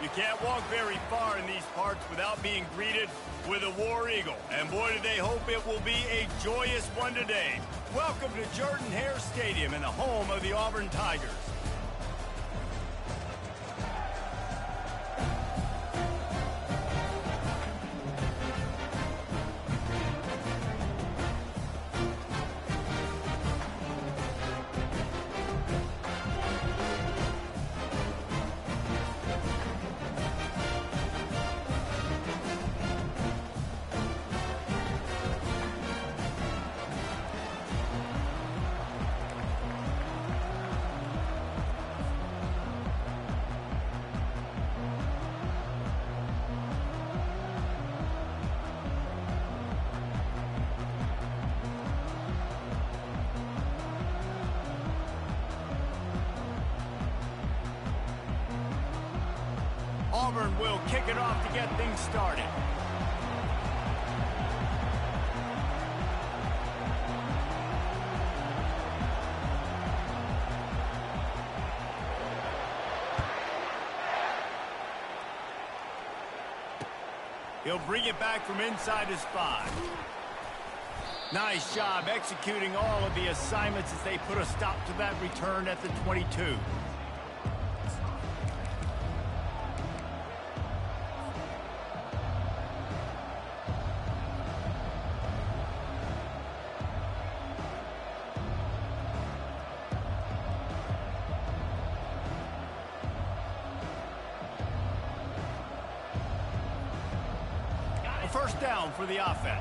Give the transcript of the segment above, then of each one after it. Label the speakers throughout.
Speaker 1: You can't walk very far in these parts without being greeted with a War Eagle. And boy, do they hope it will be a joyous one today. Welcome to Jordan-Hare Stadium and the home of the Auburn Tigers. Auburn will kick it off to get things started. He'll bring it back from inside his 5. Nice job executing all of the assignments as they put a stop to that return at the 22. First down for the offense.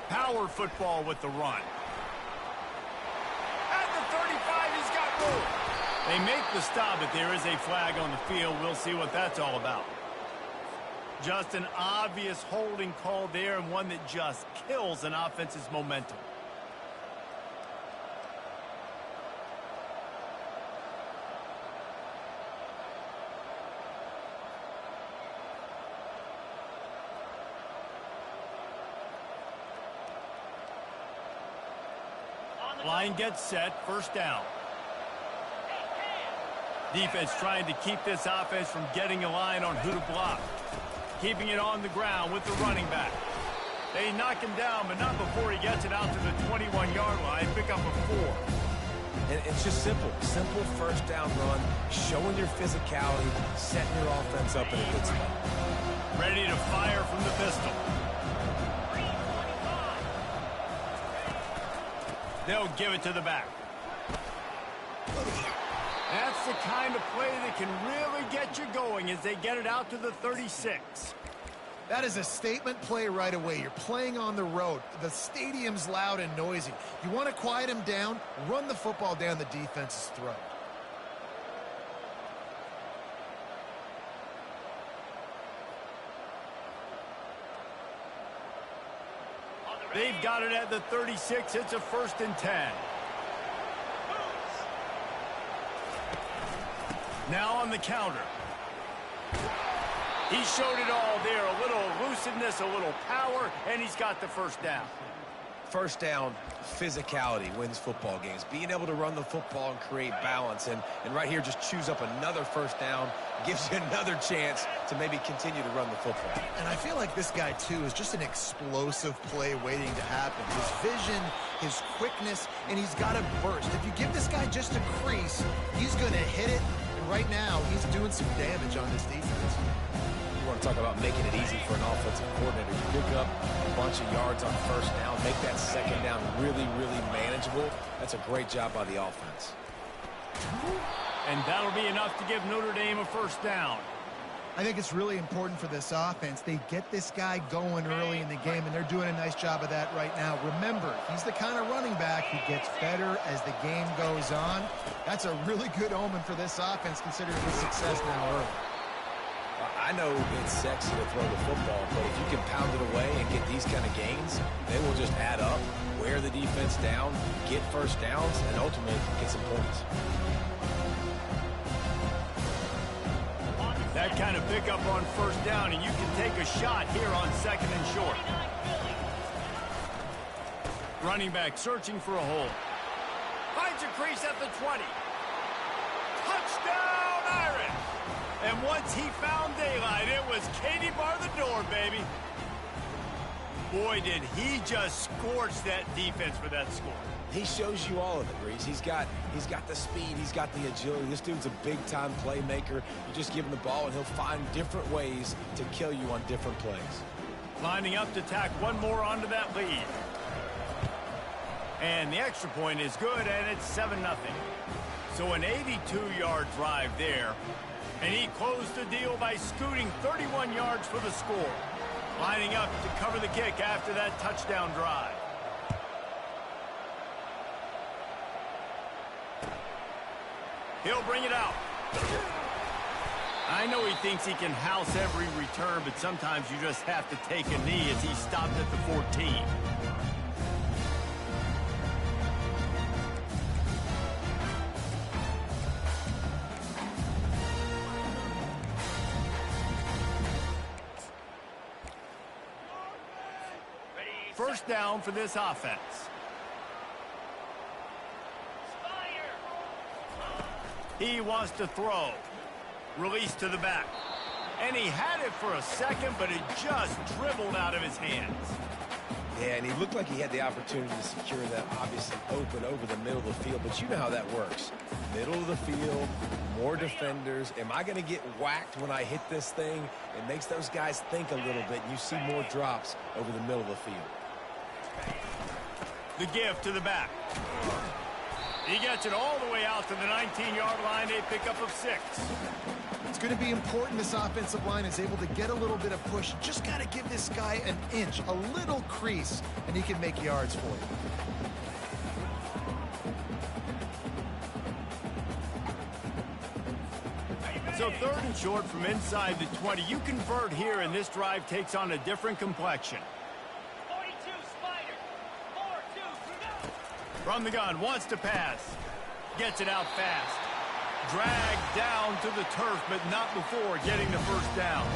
Speaker 1: Power football with the run. At the 35, he's got room. They make the stop, but there is a flag on the field. We'll see what that's all about. Just an obvious holding call there, and one that just kills an offense's momentum. Line gets set, first down. Defense trying to keep this offense from getting a line on who to block. Keeping it on the ground with the running back. They knock him down, but not before he gets it out to the 21-yard line. Pick up a 4.
Speaker 2: And it's just simple. Simple first down run, showing your physicality, setting your offense up in a good spot.
Speaker 1: Ready to fire from the pistol. They'll give it to the back. That's the kind of play that can really get you going as they get it out to the 36.
Speaker 3: That is a statement play right away. You're playing on the road. The stadium's loud and noisy. You want to quiet him down, run the football down the defense's throat.
Speaker 1: They've got it at the 36. It's a 1st and 10. Now on the counter. He showed it all there. A little elusiveness, a little power, and he's got the first down.
Speaker 2: First down, physicality wins football games. Being able to run the football and create balance. And right here, just choose up another first down. Gives you another chance to maybe continue to run the football.
Speaker 3: And I feel like this guy, too, is just an explosive play waiting to happen. His vision, his quickness, and he's got a burst. If you give this guy just a crease, he's going to hit it. And right now, he's doing some damage on this defense.
Speaker 2: You want to talk about making it easy for an offensive coordinator. You pick up a bunch of yards on first down, make that second down really, really manageable. That's a great job by the offense.
Speaker 1: And that'll be enough to give Notre Dame a first down.
Speaker 3: I think it's really important for this offense. They get this guy going early in the game, and they're doing a nice job of that right now. Remember, he's the kind of running back who gets better as the game goes on. That's a really good omen for this offense, considering his success now early.
Speaker 2: I know it's sexy to throw the football, but if you can pound it away and get these kind of gains, they will just add up, wear the defense down, get first downs, and ultimately get some points.
Speaker 1: That kind of pickup on first down, and you can take a shot here on 2nd and short. Running back searching for a hole. Finds a crease at the 20. Touchdown, Irish! And once he found daylight, it was Katie bar the door, baby. Boy, did he just scorch that defense for that score.
Speaker 2: He shows you all of it, Reese. He's got the speed. He's got the agility. This dude's a big-time playmaker. You just give him the ball, and he'll find different ways to kill you on different plays.
Speaker 1: Lining up to tack one more onto that lead. And the extra point is good, and it's 7-0. So an 82-yard drive there. And he closed the deal by scooting 31 yards for the score. Lining up to cover the kick after that touchdown drive. He'll bring it out. I know he thinks he can house every return, but sometimes you just have to take a knee as he stopped at the 14. First down for this offense. He wants to throw. Release to the back. And he had it for a second, but it just dribbled out of his hands.
Speaker 2: Yeah, and he looked like he had the opportunity to secure that obviously open over the middle of the field, but you know how that works. Middle of the field, more defenders. Am I going to get whacked when I hit this thing? It makes those guys think a little bit. You see more drops over the middle of the field.
Speaker 1: The give to the back. He gets it all the way out to the 19-yard line, a pickup of 6.
Speaker 3: It's going to be important this offensive line is able to get a little bit of push. Just got to give this guy an inch, a little crease, and he can make yards for you.
Speaker 1: So 3rd and short from inside the 20. You convert here, and this drive takes on a different complexion. From the gun, wants to pass. Gets it out fast. Dragged down to the turf, but not before getting the first down.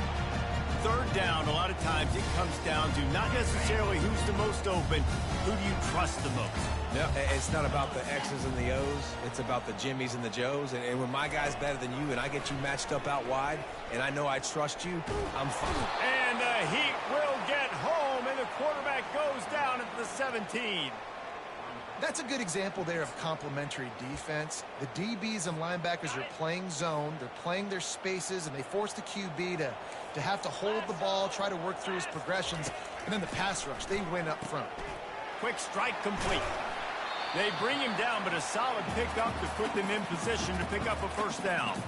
Speaker 1: 3rd down, a lot of times it comes down to not necessarily who's the most open, who do you trust the most?
Speaker 2: No, it's not about the X's and the O's. It's about the Jimmys and the Joes. And when my guy's better than you and I get you matched up out wide and I know I trust you, I'm fine.
Speaker 1: And the Heat will get home, and the quarterback goes down at the 17.
Speaker 3: That's a good example there of complementary defense. The DBs and linebackers are playing zone. They're playing their spaces, and they force the QB to have to hold the ball, try to work through his progressions. And then the pass rush, they win up front.
Speaker 1: Quick strike complete. They bring him down, but a solid pickup to put them in position to pick up a first down.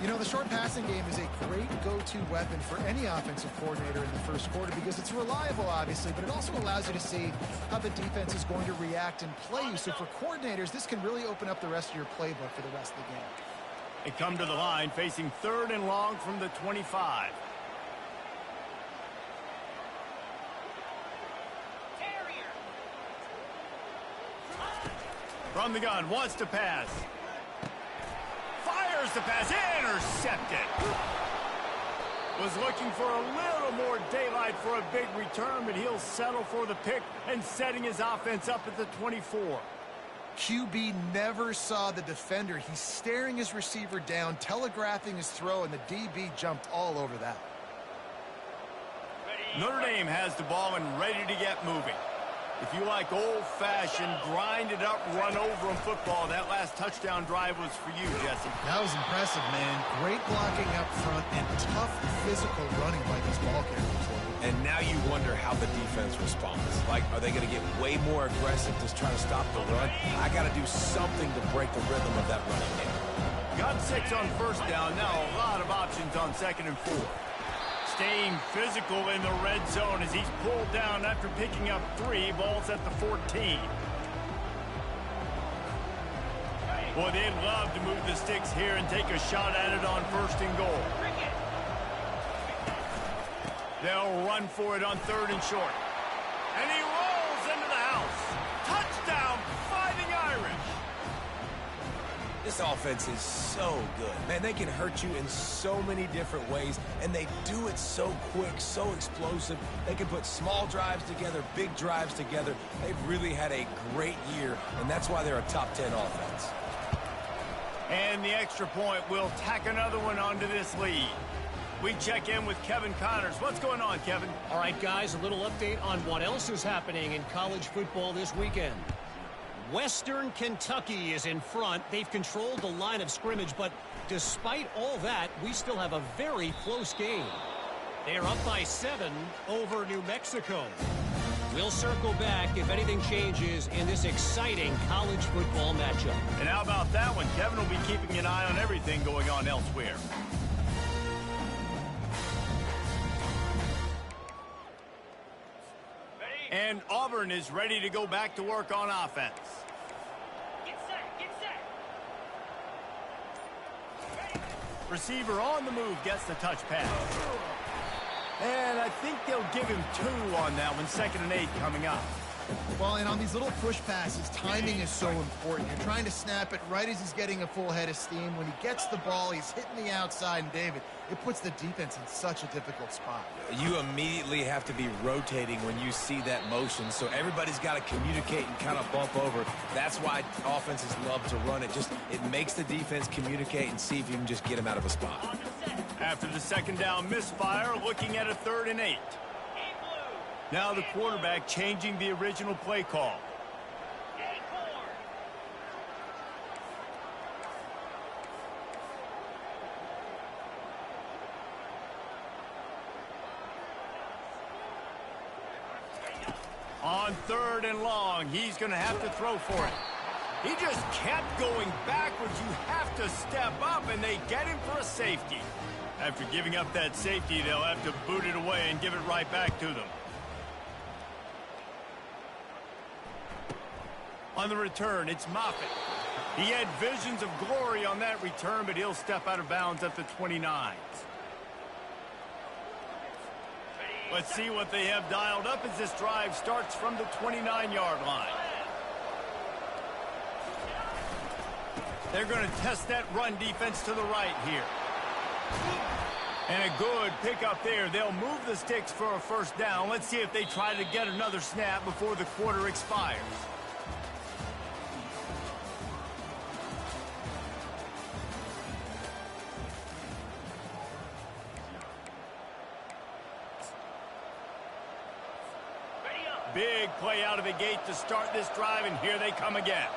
Speaker 3: You know, the short passing game is a great go-to weapon for any offensive coordinator in the first quarter because it's reliable, obviously, but it also allows you to see how the defense is going to react and play you. So for coordinators, this can really open up the rest of your playbook for the rest of the game.
Speaker 1: They come to the line facing 3rd and long from the 25. From the gun, wants to pass. Fires the pass, intercepted. Was looking for a little more daylight for a big return, but he'll settle for the pick and setting his offense up at the 24.
Speaker 3: QB never saw the defender. He's staring his receiver down, telegraphing his throw, and the DB jumped all over that.
Speaker 1: Notre Dame has the ball and ready to get moving. If you like old-fashioned, grind-it-up, run-over-'em football, that last touchdown drive was for you, Jesse.
Speaker 3: That was impressive, man. Great blocking up front and tough physical running by these ball carriers.
Speaker 2: And now you wonder how the defense responds. Like, are they going to get way more aggressive to try to stop the run? I got to do something to break the rhythm of that running game.
Speaker 1: Got 6 on first down. Now a lot of options on 2nd and 4. Staying physical in the red zone as he's pulled down after picking up 3 balls at the 14. Boy, they'd love to move the sticks here and take a shot at it on 1st and goal. They'll run for it on 3rd and short. And he rolls into the house. Touchdown, Fighting Irish.
Speaker 2: This offense is so good. Man, they can hurt you in so many different ways, and they do it so quick, so explosive. They can put small drives together, big drives together. They've really had a great year, and that's why they're a top 10 offense.
Speaker 1: And the extra point will tack another one onto this lead. We check in with Kevin Connors. What's going on, Kevin?
Speaker 4: All right, guys, a little update on what else is happening in college football this weekend. Western Kentucky is in front. They've controlled the line of scrimmage, but despite all that, we still have a very close game. They're up by 7 over New Mexico. We'll circle back if anything changes in this exciting college football matchup.
Speaker 1: And how about that one? Kevin will be keeping an eye on everything going on elsewhere. And Auburn is ready to go back to work on offense.
Speaker 5: Get set, get set.
Speaker 1: Receiver on the move gets the touch pass. And I think they'll give him 2 on that one. 2nd and 8 coming up.
Speaker 3: Well, and on these little push passes, timing is so important. You're trying to snap it right as he's getting a full head of steam. When he gets the ball, he's hitting the outside, and David, it puts the defense in such a difficult spot.
Speaker 2: You immediately have to be rotating when you see that motion, so everybody's got to communicate and kind of bump over. That's why offenses love to run it. It makes the defense communicate and see if you can just get him out of a spot.
Speaker 1: After the 2nd down misfire, looking at a 3rd and 8. Now the quarterback changing the original play call. On 3rd and long, he's going to have to throw for it. He just kept going backwards. You have to step up, and they get him for a safety. After giving up that safety, they'll have to boot it away and give it right back to them. On the return, it's Moffitt. He had visions of glory on that return, but he'll step out of bounds at the 29. Let's see what they have dialed up as this drive starts from the 29-yard line. They're going to test that run defense to the right here. And a good pickup there. They'll move the sticks for a 1st down. Let's see if they try to get another snap before the quarter expires. Big play out of the gate to start this drive, and here they come again.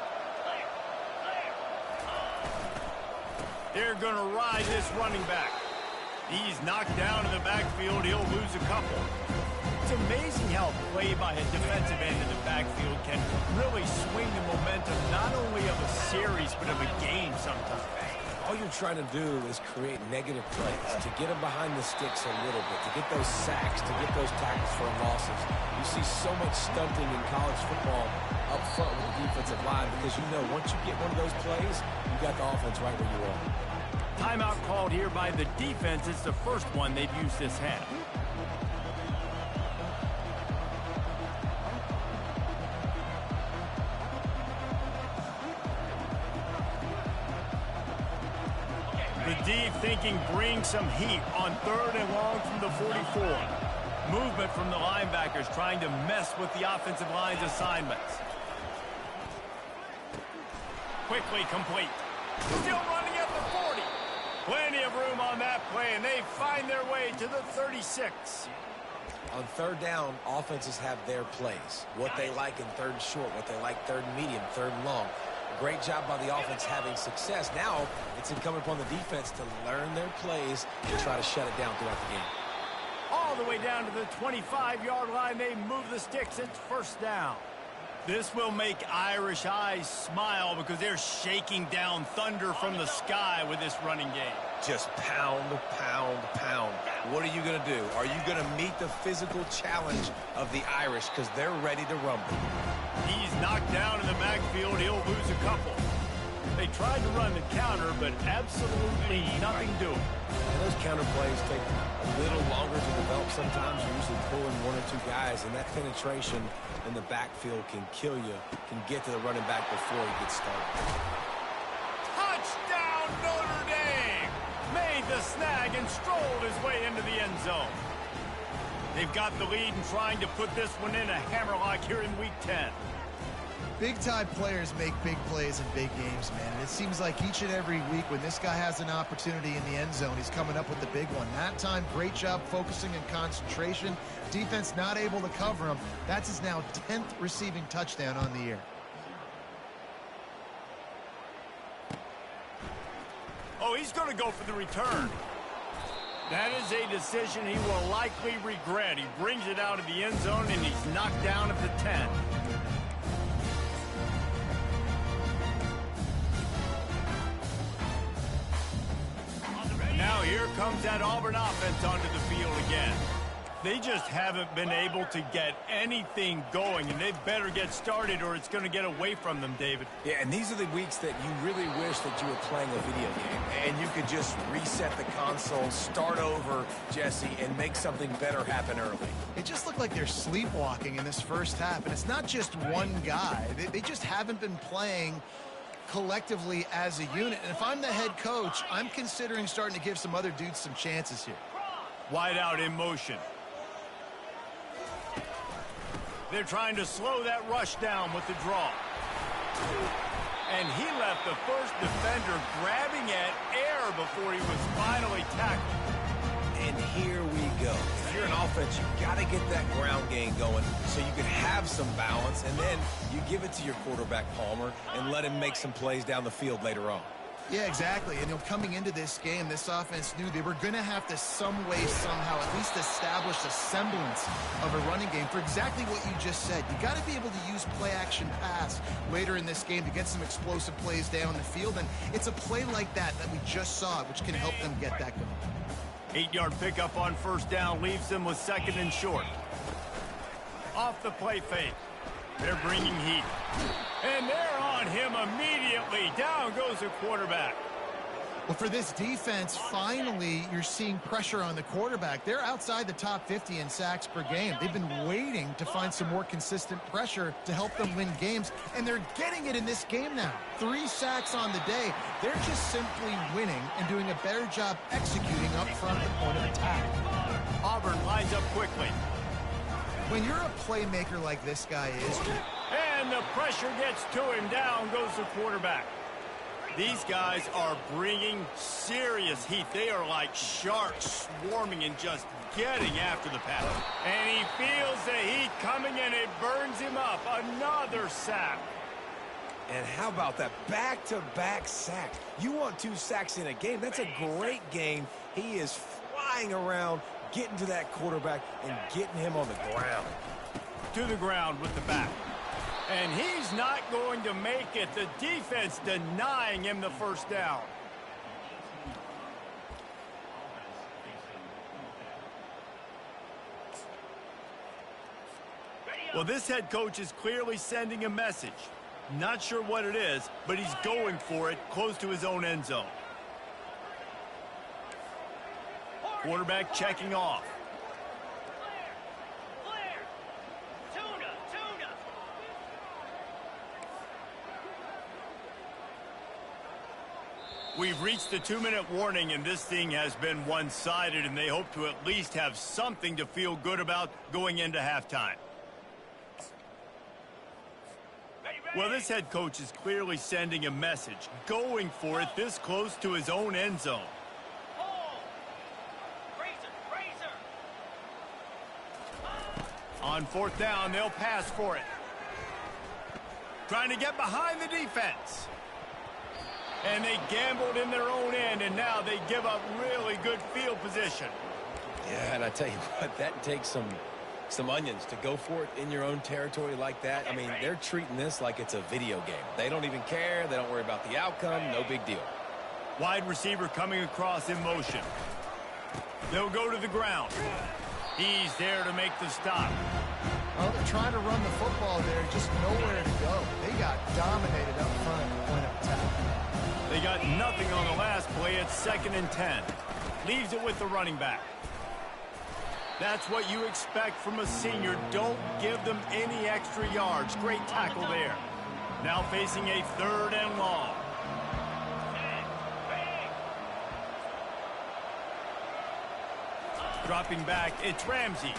Speaker 1: They're going to ride this running back. He's knocked down in the backfield. He'll lose a couple. It's amazing how play by a defensive end in the backfield can really swing the momentum not only of a series but of a game sometimes.
Speaker 2: All you're trying to do is create negative plays, to get them behind the sticks a little bit, to get those sacks, to get those tackles for losses. You see so much stunting in college football up front with the defensive line because you know once you get one of those plays, you got the offense right where you are.
Speaker 1: Timeout called here by the defense. It's the first one they've used this half. The deep thinking brings some heat on 3rd and long from the 44. Movement from the linebackers trying to mess with the offensive line's assignments. Quickly complete. Still running at the 40. Plenty of room on that play, and they find their way to the 36.
Speaker 2: On 3rd down, offenses have their plays. What they like in 3rd and short, what they like 3rd and medium, 3rd and long. Great job by the offense having success. Now it's incumbent upon the defense to learn their plays and try to shut it down throughout the game.
Speaker 1: All the way down to the 25-yard line, they move the sticks. It's 1st down. This will make Irish eyes smile because they're shaking down thunder from the sky with this running game.
Speaker 2: Just pound, pound, pound. What are you going to do? Are you going to meet the physical challenge of the Irish because they're ready to rumble?
Speaker 1: He's knocked down in the backfield. He'll lose a couple. They tried to run the counter, but absolutely nothing doing.
Speaker 2: And those counter plays take a little longer to develop sometimes. You're usually pulling 1 or 2 guys, and that penetration in the backfield can kill you, can get to the running back before he gets started.
Speaker 1: from Notre Dame. Made the snag and strolled his way into the end zone. They've got the lead and trying to put this one in a hammerlock here in Week 10.
Speaker 3: Big-time players make big plays in big games, man. And it seems like each and every week when this guy has an opportunity in the end zone, he's coming up with the big one. That time, great job focusing and concentration. Defense not able to cover him. That's his now 10th receiving touchdown on the year.
Speaker 1: Oh, he's going to go for the return. That is a decision he will likely regret. He brings it out of the end zone, and he's knocked down at the 10. Now here comes that Auburn offense onto the field again. They just haven't been able to get anything going, and they better get started or it's going to get away from them, David.
Speaker 2: Yeah, and these are the weeks that you really wish that you were playing a video game and you could just reset the console, start over, Jesse, and make something better happen early.
Speaker 3: It just looked like they're sleepwalking in this first half, and it's not just one guy. They just haven't been playing collectively as a unit. And if I'm the head coach, I'm considering starting to give some other dudes some chances here.
Speaker 1: Wide out in motion. They're trying to slow that rush down with the draw. And he left the first defender grabbing at air before he was finally tackled.
Speaker 2: And here we go. If you're an offense, you've got to get that ground game going so you can have some balance, and then you give it to your quarterback, Palmer, and let him make some plays down the field later on.
Speaker 3: Yeah, exactly. And coming into this game, this offense knew they were going to have to some way, somehow, at least establish a semblance of a running game for exactly what you just said. You got to be able to use play-action pass later in this game to get some explosive plays down the field, and it's a play like that that we just saw, which can help them get that going.
Speaker 1: 8-yard pickup on first down leaves them with second and short. Off the play fake. They're bringing heat. And they're on him immediately. Down goes the quarterback.
Speaker 3: Well, for this defense, finally, you're seeing pressure on the quarterback. They're outside the top 50 in sacks per game. They've been waiting to find some more consistent pressure to help them win games, and they're getting it in this game now. 3 sacks on the day. They're just simply winning and doing a better job executing up front at the point of attack.
Speaker 1: Auburn lines up quickly.
Speaker 3: When you're a playmaker like this guy is,
Speaker 1: and the pressure gets to him. Down goes the quarterback. These guys are bringing serious heat. They are like sharks swarming and just getting after the pass. And he feels the heat coming and it burns him up. Another sack.
Speaker 2: And how about that back-to-back sack? You want 2 sacks in a game. That's a great game. He is flying around, getting to that quarterback and getting him on the ground.
Speaker 1: To the ground with the back. And he's not going to make it. The defense denying him the first down. Well, this head coach is clearly sending a message. Not sure what it is, but he's going for it close to his own end zone. Quarterback checking off. We've reached the 2-minute warning, and this thing has been one-sided, and they hope to at least have something to feel good about going into halftime. Well, this head coach is clearly sending a message, going for it this close to his own end zone. On fourth down, they'll pass for it. Trying to get behind the defense. And they gambled in their own end, and now they give up really good field position.
Speaker 2: Yeah, and I tell you what, that takes some onions to go for it in your own territory like that. I mean, they're treating this like it's a video game. They don't even care. They don't worry about the outcome. No big deal.
Speaker 1: Wide receiver coming across in motion. They'll go to the ground. He's there to make the stop.
Speaker 3: Well, they're trying to run the football there, just nowhere to go. They got dominated up front at the point of attack.
Speaker 1: They got nothing on the last play. It's 2nd and 10. Leaves it with the running back. That's what you expect from a senior. Don't give them any extra yards. Great tackle there. Now facing a 3rd and long. Dropping back, it's Ramsey.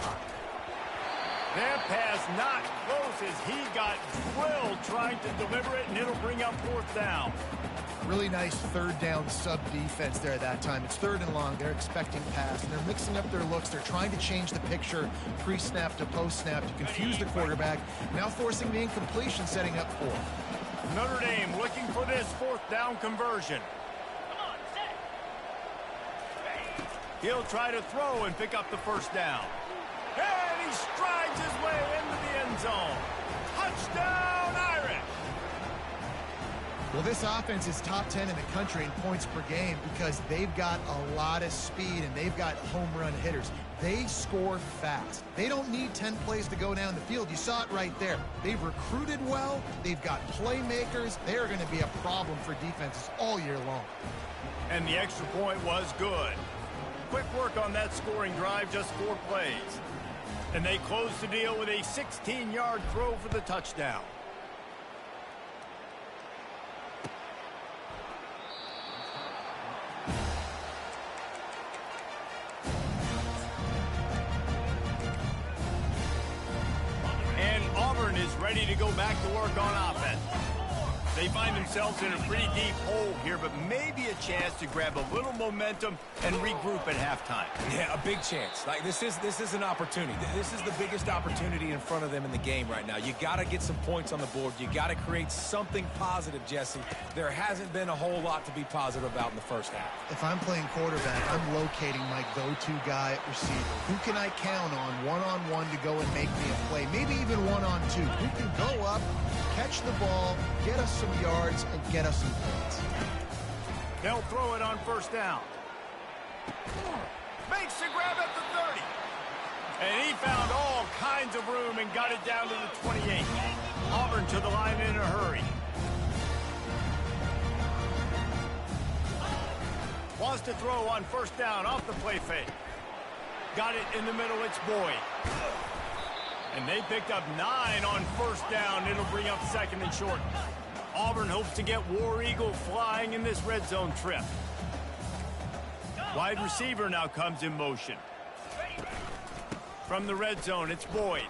Speaker 1: That pass not close as he got drilled trying to deliver it, and it'll bring up fourth down.
Speaker 3: Really nice third down sub defense there that time. It's third and long. They're expecting pass, and they're mixing up their looks. They're trying to change the picture pre-snap to post-snap to confuse the quarterback, now forcing the incompletion, setting up fourth.
Speaker 1: Notre Dame looking for this fourth down conversion.
Speaker 5: Come on, set.
Speaker 1: He'll try to throw and pick up the first down. And he strides his way into the end zone. Touchdown, Irish!
Speaker 3: Well, this offense is top 10 in the country in points per game because they've got a lot of speed and they've got home run hitters. They score fast. They don't need 10 plays to go down the field. You saw it right there. They've recruited well. They've got playmakers. They're going to be a problem for defenses all year long.
Speaker 1: And the extra point was good. Quick work on that scoring drive, just 4 plays. And they close the deal with a 16-yard throw for the touchdown. And Auburn is ready to go back to work on offense. They find themselves in a pretty deep hole here, but maybe a chance to grab a little momentum and regroup at halftime.
Speaker 2: Yeah, a big chance. Like this is an opportunity. This is the biggest opportunity in front of them in the game right now. You got to get some points on the board. You got to create something positive, Jesse. There hasn't been a whole lot to be positive about in the first half.
Speaker 3: If I'm playing quarterback, I'm locating my go-to guy at receiver. Who can I count on one-on-one to go and make me a play? Maybe even one-on-two. Who can go up, catch the ball, get us some yards, and get us some points.
Speaker 1: They'll throw it on first down. Makes the grab at the 30. And he found all kinds of room and got it down to the 28. Auburn to the line in a hurry. Wants to throw on first down off the play fake. Got it in the middle, it's Boyd. And they picked up 9 on first down. It'll bring up second and short. Auburn hopes to get War Eagle flying in this red zone trip. Wide receiver now comes in motion. From the red zone, it's Boyd.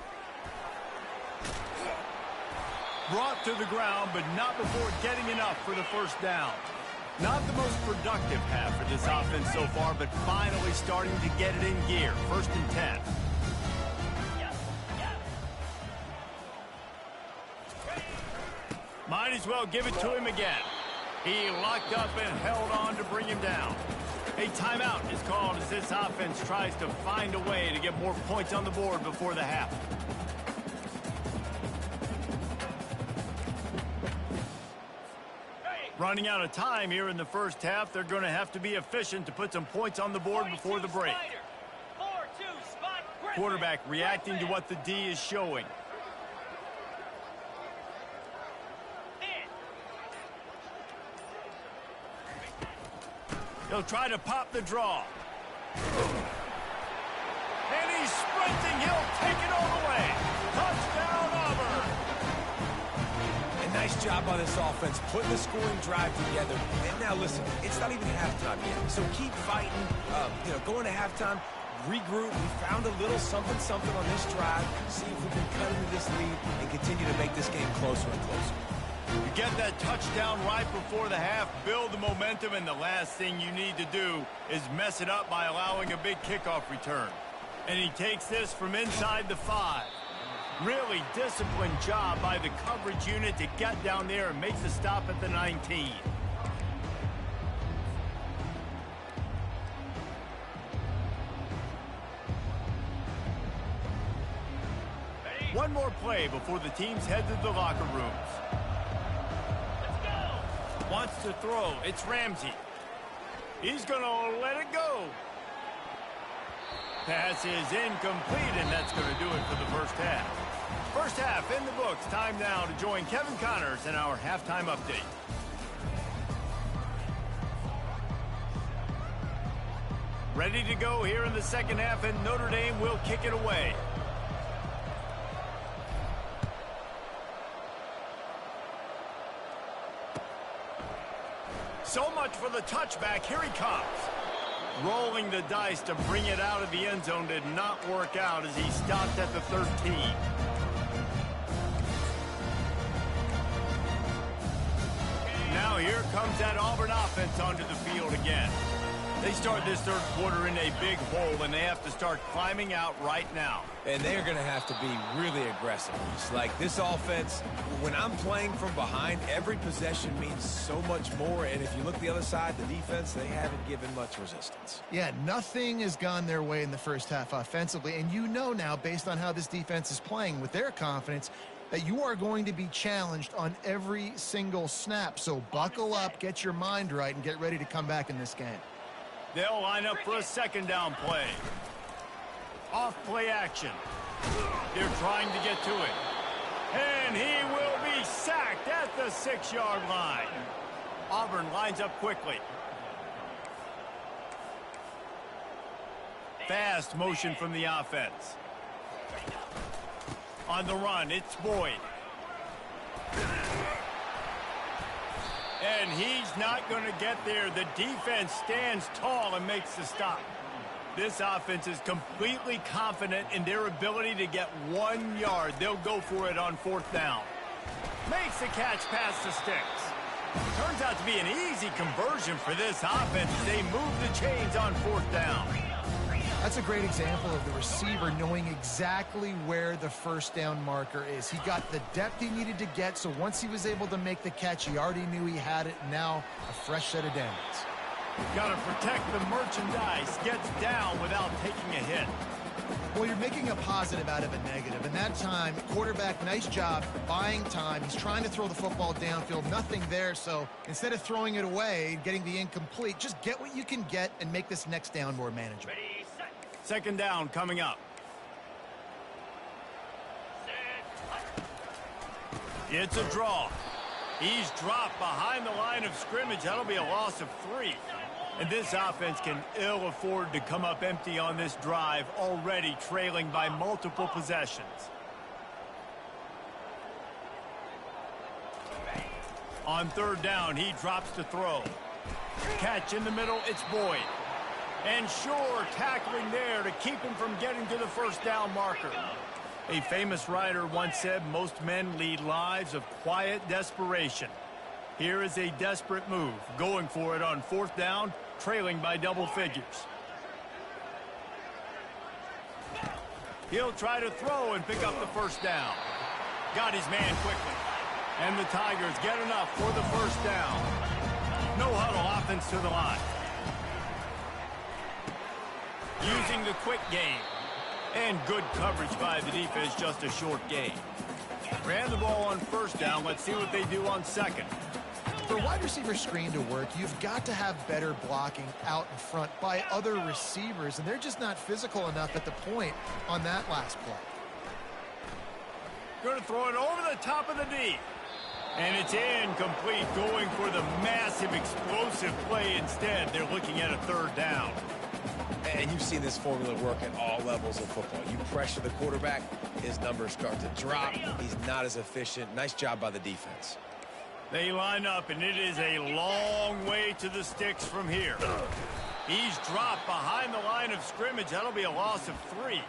Speaker 1: Brought to the ground, but not before getting enough for the first down. Not the most productive half for this offense so far, but finally starting to get it in gear. First and 10. Might as well give it to him again. He locked up and held on to bring him down. A timeout is called as this offense tries to find a way to get more points on the board before the half. Running out of time here in the first half. They're going to have to be efficient to put some points on the board before the break. Quarterback reacting to what the D is showing. He'll try to pop the draw. And he's sprinting. He'll take it all the way. Touchdown, Auburn.
Speaker 2: A nice job by this offense, putting the scoring drive together. And now listen, it's not even halftime yet. So keep fighting, going to halftime, regroup. We found a little something on this drive. See if we can cut into this lead and continue to make this game closer and closer.
Speaker 1: You get that touchdown right before the half, build the momentum, and the last thing you need to do is mess it up by allowing a big kickoff return. And he takes this from inside the 5. Really disciplined job by the coverage unit to get down there and make the stop at the 19. One more play before the teams head to the locker rooms. Wants to throw. It's Ramsey. He's going to let it go. Pass is incomplete, and that's going to do it for the first half. First half in the books. Time now to join Kevin Connors in our halftime update. Ready to go here in the second half, and Notre Dame will kick it away. So much for the touchback. Here he comes. Rolling the dice to bring it out of the end zone did not work out as he stopped at the 13. Now here comes that Auburn offense onto the field again. They start this third quarter in a big hole, and they have to start climbing out right now.
Speaker 2: And they're going to have to be really aggressive. It's like this offense, when I'm playing from behind, every possession means so much more. And if you look the other side, the defense, they haven't given much resistance.
Speaker 3: Yeah, nothing has gone their way in the first half offensively. And you know now, based on how this defense is playing with their confidence, that you are going to be challenged on every single snap. So buckle up, get your mind right, and get ready to come back in this game.
Speaker 1: They'll line up for a second down play. Off play action. They're trying to get to it. And he will be sacked at the 6-yard line. Auburn lines up quickly. Fast motion from the offense. On the run, it's Boyd. And he's not going to get there. The defense stands tall and makes the stop. This offense is completely confident in their ability to get 1 yard. They'll go for it on 4th down. Makes the catch past the sticks. Turns out to be an easy conversion for this offense as they move the chains on 4th down.
Speaker 3: That's a great example of the receiver knowing exactly where the first down marker is. He got the depth he needed to get, so once he was able to make the catch, he already knew he had it. Now a fresh set of downs.
Speaker 1: Got to protect the merchandise. Gets down without taking a hit.
Speaker 3: Well, you're making a positive out of a negative. And that time, quarterback, nice job buying time. He's trying to throw the football downfield. Nothing there. So instead of throwing it away, getting the incomplete, just get what you can get and make this next down more manageable.
Speaker 1: Second down coming up. It's a draw. He's dropped behind the line of scrimmage. That'll be a loss of 3. And this offense can ill afford to come up empty on this drive, already trailing by multiple possessions. On 3rd down, he drops to throw. Catch in the middle, it's Boyd. And sure, tackling there to keep him from getting to the first down marker. A famous writer once said most men lead lives of quiet desperation. Here is a desperate move, going for it on 4th down, trailing by double figures. He'll try to throw and pick up the first down. Got his man quickly. And the Tigers get enough for the first down. No huddle offense to the line. Using the quick game. And good coverage by the defense, just a short gain. Ran the ball on 1st down. Let's see what they do on 2nd.
Speaker 3: For a wide receiver screen to work, you've got to have better blocking out in front by other receivers, and they're just not physical enough at the point on that last play.
Speaker 1: Going to throw it over the top of the D. And it's incomplete, going for the massive explosive play instead. They're looking at a 3rd down.
Speaker 2: And you've seen this formula work at all levels of football. You pressure the quarterback, his numbers start to drop. He's not as efficient. Nice job by the defense.
Speaker 1: They line up, and it is a long way to the sticks from here. He's dropped behind the line of scrimmage. That'll be a loss of 3.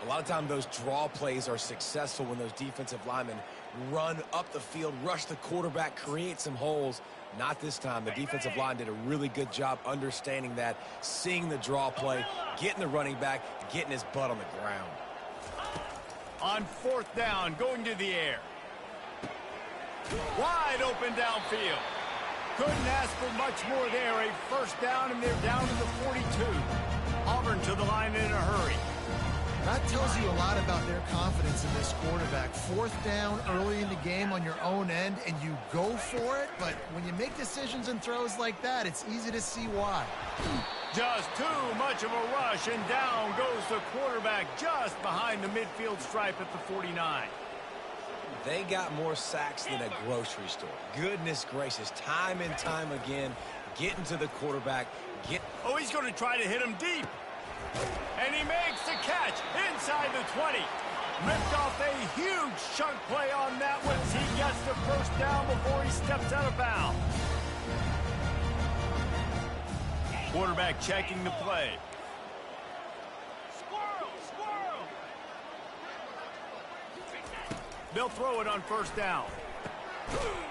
Speaker 2: A lot of times those draw plays are successful when those defensive linemen run up the field, rush the quarterback, create some holes. Not this time. The defensive line did a really good job understanding that, seeing the draw play, getting the running back, getting his butt on the ground.
Speaker 1: On 4th down, going to the air. Wide open downfield. Couldn't ask for much more there. A first down, and they're down to the 42. Auburn to the line in a hurry.
Speaker 3: That tells you a lot about their confidence in this quarterback. 4th down early in the game on your own end, and you go for it. But when you make decisions and throws like that, it's easy to see why.
Speaker 1: Just too much of a rush, and down goes the quarterback just behind the midfield stripe at the 49.
Speaker 2: They got more sacks than a grocery store. Goodness gracious, time and time again, getting to the quarterback.
Speaker 1: Oh, he's going to try to hit him deep. And he makes the catch inside the 20. Ripped off a huge chunk play on that one. He gets the first down before he steps out of bounds. Quarterback checking the play.
Speaker 5: Squirrel, squirrel.
Speaker 1: They'll throw it on first down.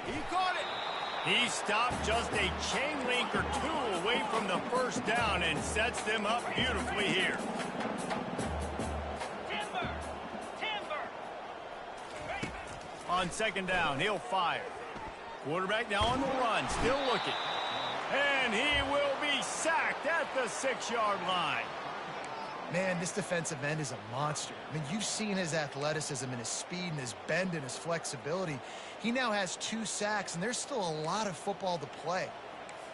Speaker 1: He caught it. He stopped just a chain link or two away from the first down and sets them up beautifully here.
Speaker 5: Timber, timber.
Speaker 1: On second down, he'll fire. Quarterback now on the run, still looking. And he will be sacked at the 6-yard line.
Speaker 3: Man, this defensive end is a monster. I mean, you've seen his athleticism and his speed and his bend and his flexibility. He now has 2 sacks, and there's still a lot of football to play.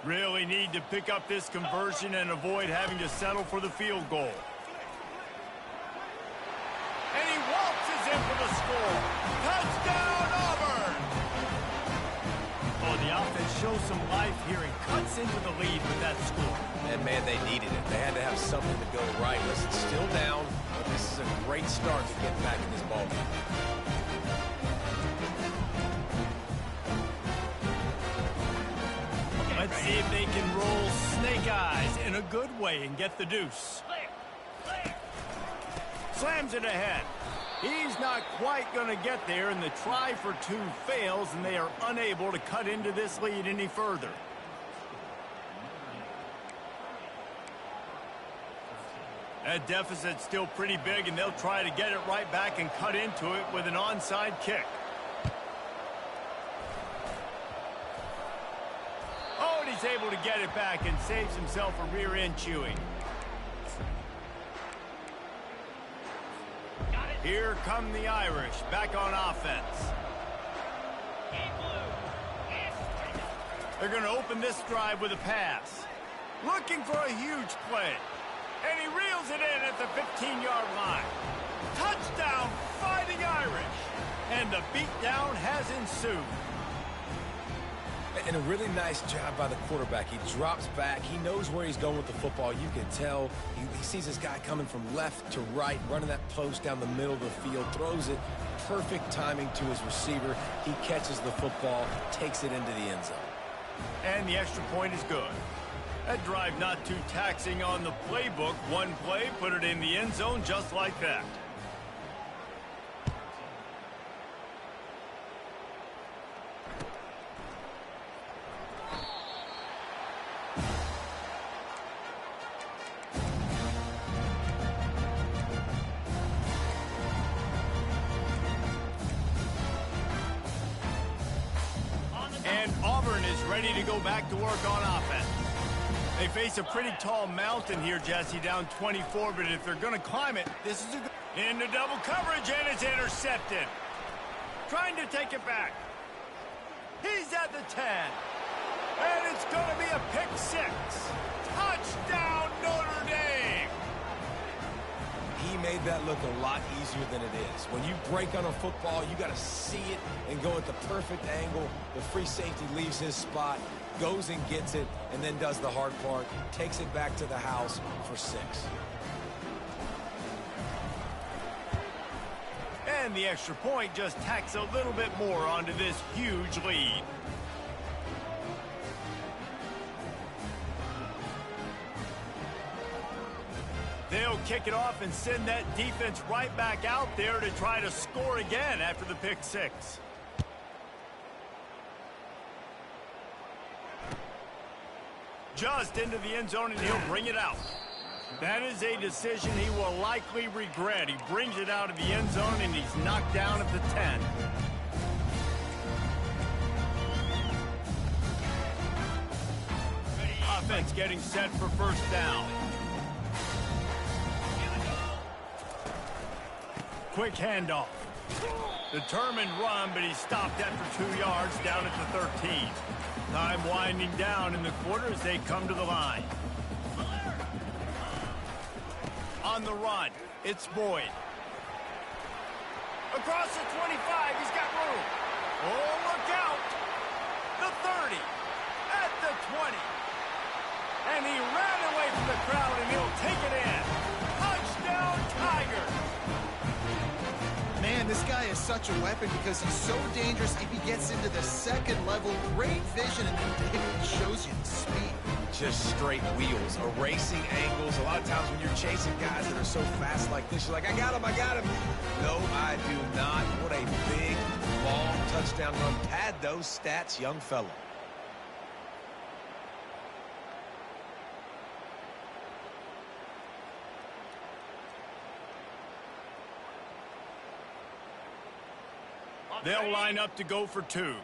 Speaker 1: Really need to pick up this conversion and avoid having to settle for the field goal. And he waltzes in for the score. Touchdown, Auburn! Oh, the offense shows some life here and cuts into the lead with that score.
Speaker 2: And, man, they needed it. They had to have something to go right. Listen, still down, but this is a great start to get back in this ballgame.
Speaker 1: Let's see if they can roll snake eyes in a good way and get the deuce.
Speaker 5: Clear, clear.
Speaker 1: Slams it ahead. He's not quite going to get there, and the try for 2 fails, and they are unable to cut into this lead any further. That deficit's still pretty big, and they'll try to get it right back and cut into it with an onside kick. Oh, and he's able to get it back and saves himself a rear end chewing.
Speaker 5: Got it.
Speaker 1: Here come the Irish, back on offense.
Speaker 5: Game blue. Yes.
Speaker 1: They're going to open this drive with a pass. Looking for a huge play. And he reels it in at the 15-yard line. Touchdown, Fighting Irish. And the beatdown has ensued.
Speaker 2: And a really nice job by the quarterback. He drops back. He knows where he's going with the football. You can tell he sees this guy coming from left to right, running that post down the middle of the field, throws it. Perfect timing to his receiver. He catches the football, takes it into the end zone.
Speaker 1: And the extra point is good. That drive not too taxing on the playbook. One play, put it in the end zone just like that. And Auburn is ready to go back to work on offense. They face a pretty tall mountain here, Jesse, down 24, but if they're going to climb it, this is a good... Into double coverage, and it's intercepted. Trying to take it back. He's at the 10. And it's going to be a pick 6. Touchdown, Notre Dame!
Speaker 2: He made that look a lot easier than it is. When you break on a football, you got to see it and go at the perfect angle. The free safety leaves his spot, goes and gets it, and then does the hard part, takes it back to the house for 6.
Speaker 1: And the extra point just tacks a little bit more onto this huge lead. They'll kick it off and send that defense right back out there to try to score again after the pick 6. Just into the end zone, and he'll bring it out. That is a decision he will likely regret. He brings it out of the end zone, and he's knocked down at the 10. Offense getting set for first down. Quick handoff. Determined run, but he stopped after 2 yards down at the 13. Time winding down in the quarter as they come to the line. On the run, it's Boyd. Across the 25, he's got room. Oh, look out. The 30, at the 20. And he ran away from the crowd, and he'll take it in. Touchdown, Tigers.
Speaker 3: Man, this guy is such a weapon because he's so dangerous if he gets into the second level. Great vision, and then he shows you the speed.
Speaker 2: just straight wheels, erasing angles. A lot of times when you're chasing guys that are so fast like this, you're like, I got him, I got him. No, I do not. What a big, long touchdown run. Pad those stats, young fella.
Speaker 1: They'll line up to go for 2.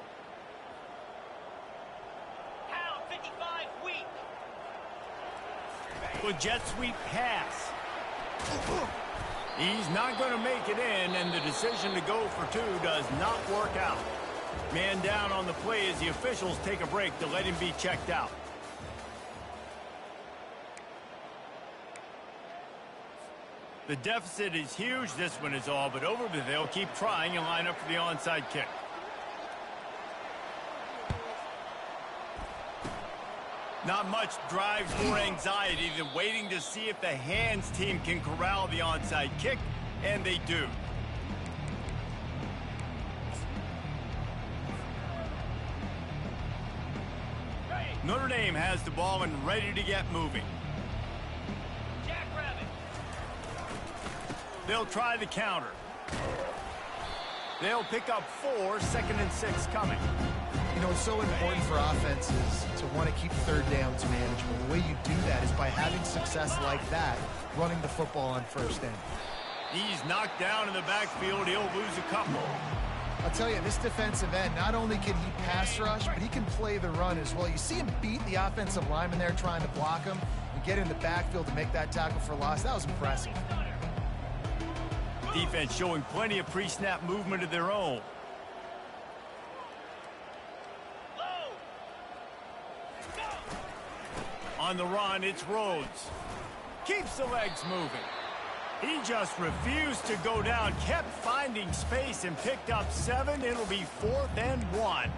Speaker 5: Pound 55 weak.
Speaker 1: With jet sweep pass. He's not going to make it in, and the decision to go for 2 does not work out. Man down on the play as the officials take a break to let him be checked out. The deficit is huge. This one is all but over, but they'll keep trying and line up for the onside kick. Not much drives more anxiety than waiting to see if the hands team can corral the onside kick, and they do. Notre Dame has the ball and ready to get moving. They'll try the counter. They'll pick up 4, 2nd and 6 coming.
Speaker 3: You know, it's so important for offenses to want to keep third downs manageable. The way you do that is by having success like that, running the football on first down.
Speaker 1: He's knocked down in the backfield. He'll lose a couple.
Speaker 3: I'll tell you, this defensive end, not only can he pass rush, but he can play the run as well. You see him beat the offensive lineman there trying to block him and get in the backfield to make that tackle for loss. That was impressive.
Speaker 1: Defense showing plenty of pre-snap movement of their own. On the run, it's Rhodes. Keeps the legs moving. He just refused to go down, kept finding space and picked up 7. It'll be 4th and 1.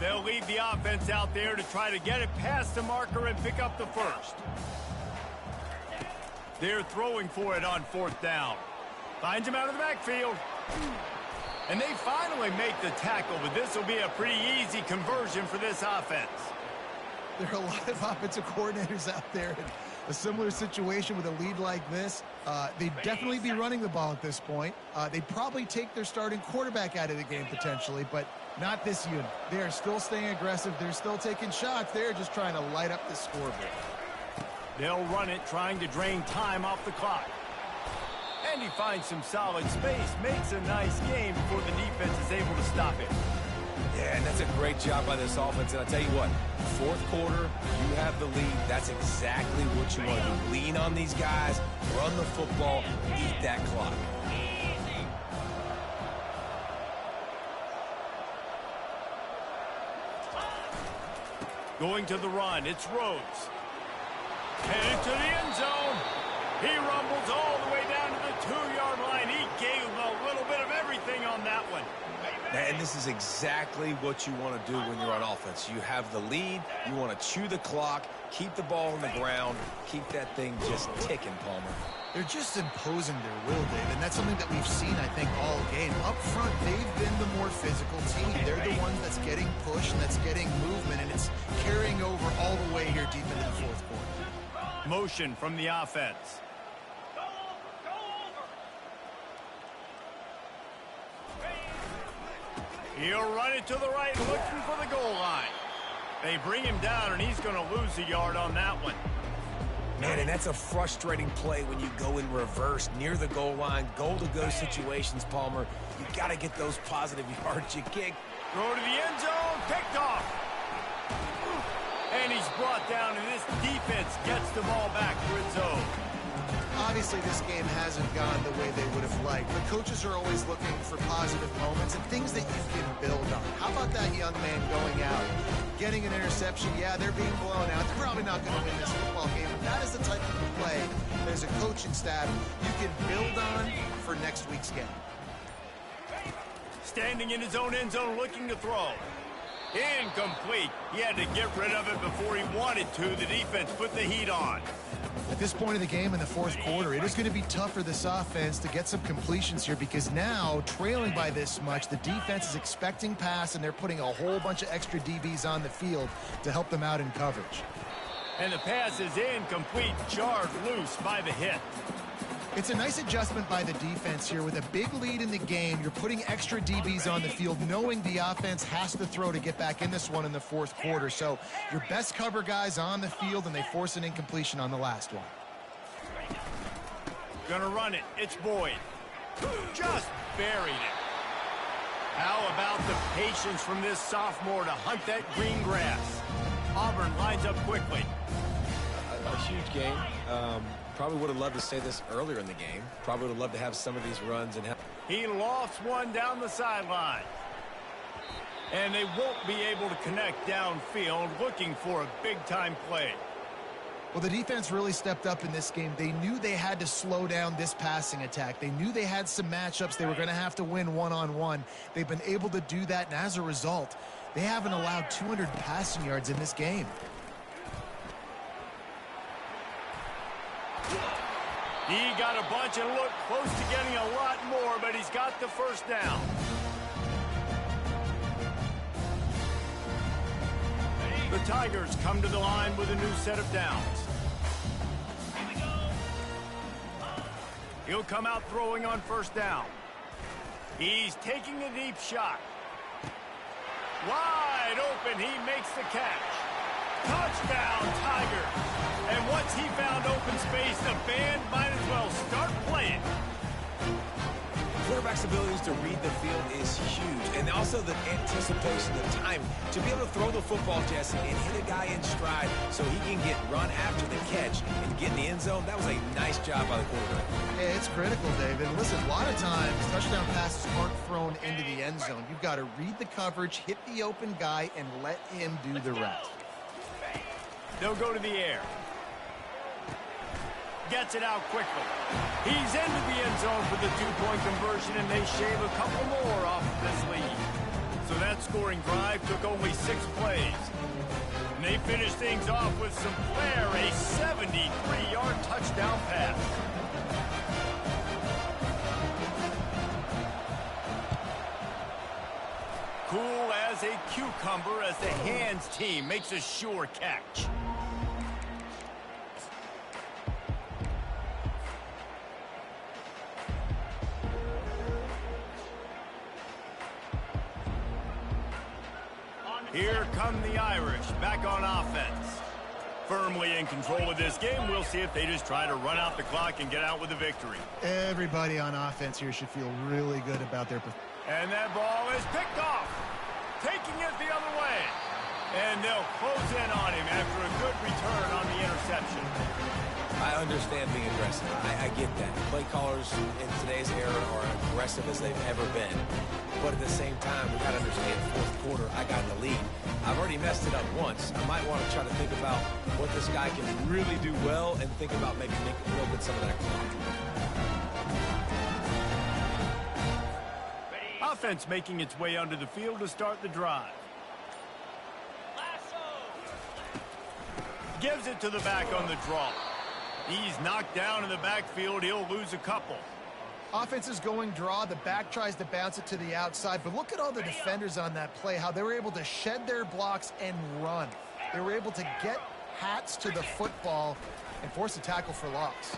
Speaker 1: They'll lead the offense out there to try to get it past the marker and pick up the first. They're throwing for it on 4th down. Finds him out of the backfield. And they finally make the tackle, but this will be a pretty easy conversion for this offense.
Speaker 3: There are a lot of offensive coordinators out there in a similar situation with a lead like this. They'd definitely be running the ball at this point. They'd probably take their starting quarterback out of the game potentially, but not this unit. They are still staying aggressive. They're still taking shots. They're just trying to light up the scoreboard.
Speaker 1: They'll run it, trying to drain time off the clock. And he finds some solid space, makes a nice game before the defense is able to stop it.
Speaker 2: Yeah, and that's a great job by this offense. And I'll tell you what, 4th quarter, you have the lead. That's exactly what you want to do. Lean on these guys, run the football, eat that clock.
Speaker 1: Going to the run, it's Rhodes. Headed to the end zone. He rumbles all the way down to the 2-yard line. He gave a little bit of everything on that one.
Speaker 2: And this is exactly what you want to do when you're on offense. You have the lead. You want to chew the clock, keep the ball on the ground, keep that thing just ticking, Palmer.
Speaker 3: They're just imposing their will, Dave, and that's something that we've seen, I think, all game. Up front, they've been the more physical team. They're the one that's getting pushed and that's getting movement, and it's carrying over all the way here deep into the 4th quarter.
Speaker 1: Motion from the offense. He'll run it to the right, looking for the goal line. They bring him down, and he's going to lose a yard on that one.
Speaker 2: Man, and that's a frustrating play when you go in reverse near the goal line, goal-to-go situations, Palmer. You got to get those positive yards. You kick.
Speaker 1: Throw to the end zone, picked off. And he's brought down, and this defense gets the ball back to its own.
Speaker 3: Obviously, this game hasn't gone the way they would have liked, but coaches are always looking for positive moments and things that you can build on. How about that young man going out, getting an interception? Yeah, they're being blown out. They're probably not going to win this football game, but that is the type of play as a coaching staff you can build on for next week's game.
Speaker 1: Standing in his own end zone, looking to throw. Incomplete. He had to get rid of it before he wanted to. The defense put the heat on.
Speaker 3: At this point of the game in the fourth quarter, it is going to be tough for this offense to get some completions here because now, trailing by this much, the defense is expecting pass, and they're putting a whole bunch of extra DBs on the field to help them out in coverage.
Speaker 1: And the pass is incomplete, jarred loose by the hit.
Speaker 3: It's a nice adjustment by the defense here. With a big lead in the game, you're putting extra DBs on the field, knowing the offense has to throw to get back in this one in the fourth quarter. So your best cover guys on the field, and they force an incompletion on the last one.
Speaker 1: Gonna run it. It's Boyd. Just buried it. How about the patience from this sophomore to hunt that green grass? Auburn lines up quickly.
Speaker 2: A huge game. Probably would have loved to say this earlier in the game. Probably would have loved to have some of these runs. And
Speaker 1: he lofts one down the sideline. And they won't be able to connect downfield, looking for a big-time play.
Speaker 3: Well, the defense really stepped up in this game. They knew they had to slow down this passing attack. They knew they had some matchups they were going to have to win one-on-one. They've been able to do that, and as a result, they haven't allowed 200 passing yards in this game.
Speaker 1: He got a bunch and looked close to getting a lot more, but he's got the first down. The Tigers come to the line with a new set of downs. He'll come out throwing on first down. He's taking a deep shot. Wide open, he makes the catch. Touchdown, Tigers. And once he found open space, the band might as well start playing.
Speaker 2: Quarterback's abilities to read the field is huge. And also the anticipation, the time to be able to throw the football, Jesse, and hit a guy in stride so he can get run after the catch and get in the end zone. That was a nice job by the quarterback.
Speaker 3: Yeah, it's critical, David. Listen, a lot of times touchdown passes aren't thrown into the end zone. You've got to read the coverage, hit the open guy, and let him do the rest.
Speaker 1: They'll go to the air. Gets it out quickly. He's into the end zone for the two-point conversion, and they shave a couple more off of this lead. So that scoring drive took only 6 plays. And they finished things off with some flair, a 73-yard touchdown pass. Cool as a cucumber as the hands team makes a sure catch. Here come the Irish, back on offense. Firmly in control of this game. We'll see if they just try to run out the clock and get out with a victory.
Speaker 3: Everybody on offense here should feel really good about their performance.
Speaker 1: And that ball is picked off, taking it the other way. And they'll close in on him after a good return on the interception.
Speaker 2: I understand being aggressive. I get that. Play callers in today's era are aggressive as they've ever been. But at the same time, we got to understand fourth quarter, I got the lead. I've already messed it up once. I might want to try to think about what this guy can really do well and think about maybe milking some of that clock.
Speaker 1: Offense making its way onto the field to start the drive. Gives it to the back on the draw. He's knocked down in the backfield. He'll lose a couple.
Speaker 3: Offense is going draw. The back tries to bounce it to the outside. But look at all the defenders on that play, how they were able to shed their blocks and run. They were able to get hats to the football and force a tackle for loss.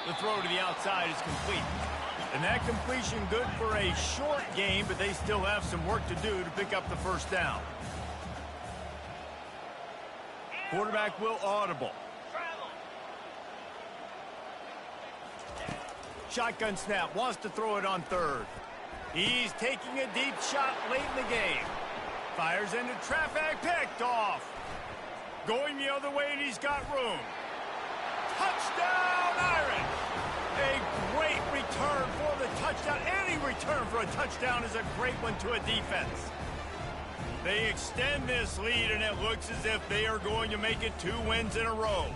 Speaker 1: The throw to the outside is complete. And that completion good for a short game, but they still have some work to do to pick up the first down. Quarterback will audible. Shotgun snap, wants to throw it on third. He's taking a deep shot late in the game. Fires into traffic, picked off. Going the other way, and he's got room. Touchdown, Irish! A great return for the touchdown. Any return for a touchdown is a great one to a defense. They extend this lead, and it looks as if they are going to make it 2 wins in a row.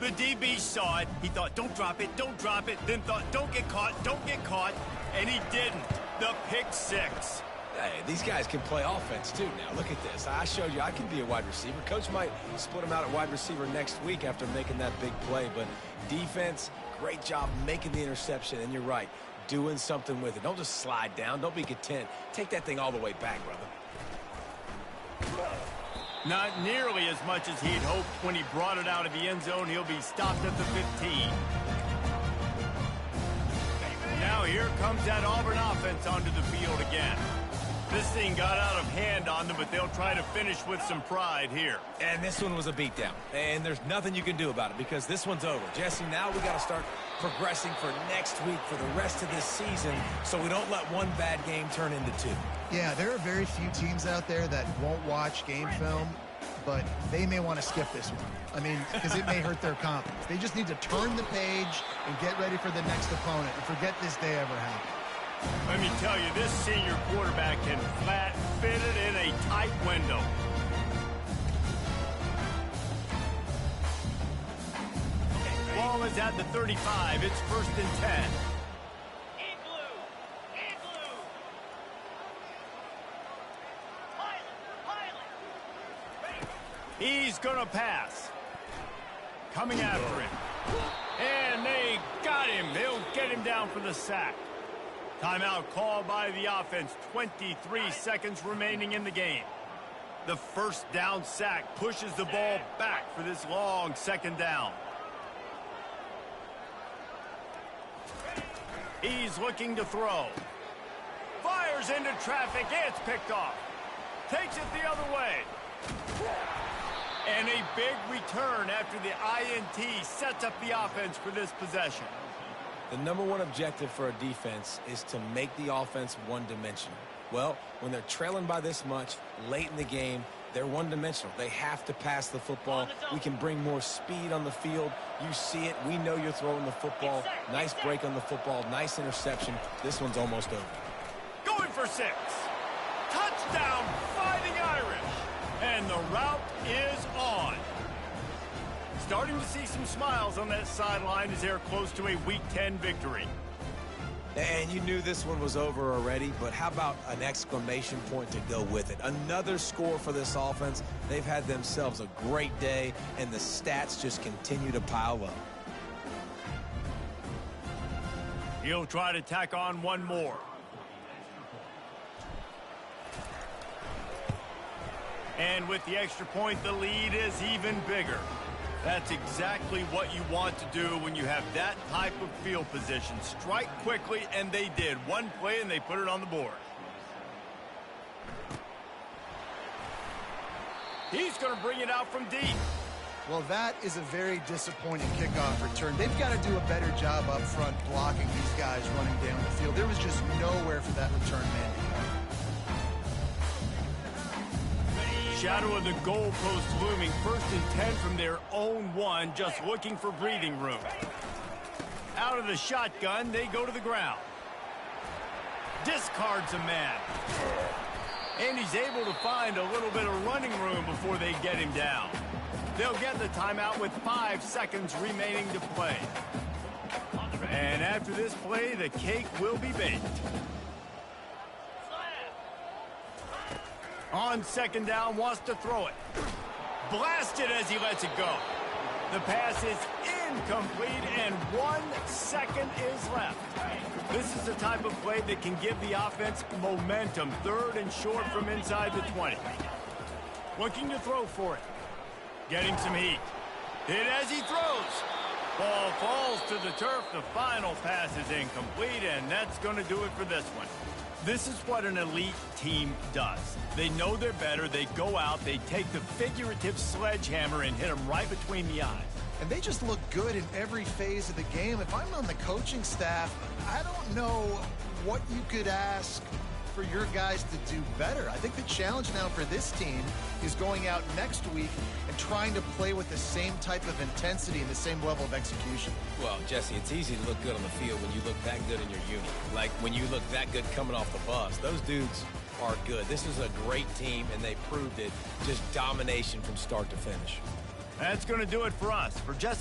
Speaker 1: The DB saw it. He thought, don't drop it, don't drop it. Then thought, don't get caught, and he didn't. The pick six.
Speaker 2: Hey, these guys can play offense too now. Look at this. I showed you I can be a wide receiver. Coach might split him out at wide receiver next week after making that big play. But defense, great job making the interception. And you're right, doing something with it. Don't just slide down. Don't be content. Take that thing all the way back, brother.
Speaker 1: Not nearly as much as he'd hoped when he brought it out of the end zone. He'll be stopped at the 15. Now here comes that Auburn offense onto the field again. This thing got out of hand on them, but they'll try to finish with some pride here.
Speaker 2: And this one was a beatdown. And there's nothing you can do about it because this one's over. Jesse, now we got to start progressing for next week for the rest of this season so we don't let one bad game turn into two.
Speaker 3: Yeah, there are very few teams out there that won't watch game film, but they may want to skip this one. I mean, because it may hurt their confidence. They just need to turn the page and get ready for the next opponent and forget this day ever happened.
Speaker 1: Let me tell you, this senior quarterback can flat fit it in a tight window. Ball is at the 35. It's 1st and 10.
Speaker 5: In blue. In blue. Pilot.
Speaker 1: He's going to pass. Coming after him. And they got him. They'll get him down for the sack. Timeout called by the offense. 23 seconds remaining in the game. The first down sack pushes the ball back for this long 2nd down. He's looking to throw. Fires into traffic. It's picked off. Takes it the other way. And a big return after the INT sets up the offense for this possession.
Speaker 2: The #1 objective for a defense is to make the offense one-dimensional. Well, when they're trailing by this much late in the game, they're one-dimensional. They have to pass the football. We can bring more speed on the field. You see it. We know you're throwing the football. Nice break on the football. Nice interception. This one's almost over.
Speaker 1: Going for 6. Touchdown, Fighting Irish. And the route is on. Starting to see some smiles on that sideline as they're close to a Week 10 victory.
Speaker 2: And you knew this one was over already, but how about an exclamation point to go with it? Another score for this offense. They've had themselves a great day, and the stats just continue to pile up.
Speaker 1: He'll try to tack on one more. And with the extra point, the lead is even bigger. That's exactly what you want to do when you have that type of field position. Strike quickly, and they did. One play, and they put it on the board. He's going to bring it out from deep.
Speaker 3: Well, that is a very disappointing kickoff return. They've got to do a better job up front blocking these guys running down the field. There was just nowhere for that return man to go.
Speaker 1: Shadow of the goalpost looming. 1st and 10 from their own 1, just looking for breathing room. Out of the shotgun, they go to the ground. Discards a man. And he's able to find a little bit of running room before they get him down. They'll get the timeout with 5 seconds remaining to play. And after this play, the cake will be baked. On 2nd down, wants to throw it. Blasted as he lets it go. The pass is incomplete, and 1 second is left. This is the type of play that can give the offense momentum. 3rd and short from inside the 20. Looking to throw for it. Getting some heat. Hit as he throws. Ball falls to the turf. The final pass is incomplete, and that's going to do it for this one. This is what an elite team does. They know they're better. They go out. They take the figurative sledgehammer and hit them right between the eyes.
Speaker 3: And they just look good in every phase of the game. If I'm on the coaching staff, I don't know what you could ask for your guys to do better. I think the challenge now for this team is going out next week and trying to play with the same type of intensity and the same level of execution.
Speaker 2: Well, Jesse, it's easy to look good on the field when you look that good in your unit. Like when you look that good coming off the bus. Those dudes are good. This is a great team, and they proved it. Just domination from start to finish.
Speaker 1: That's going to do it for us. For Jesse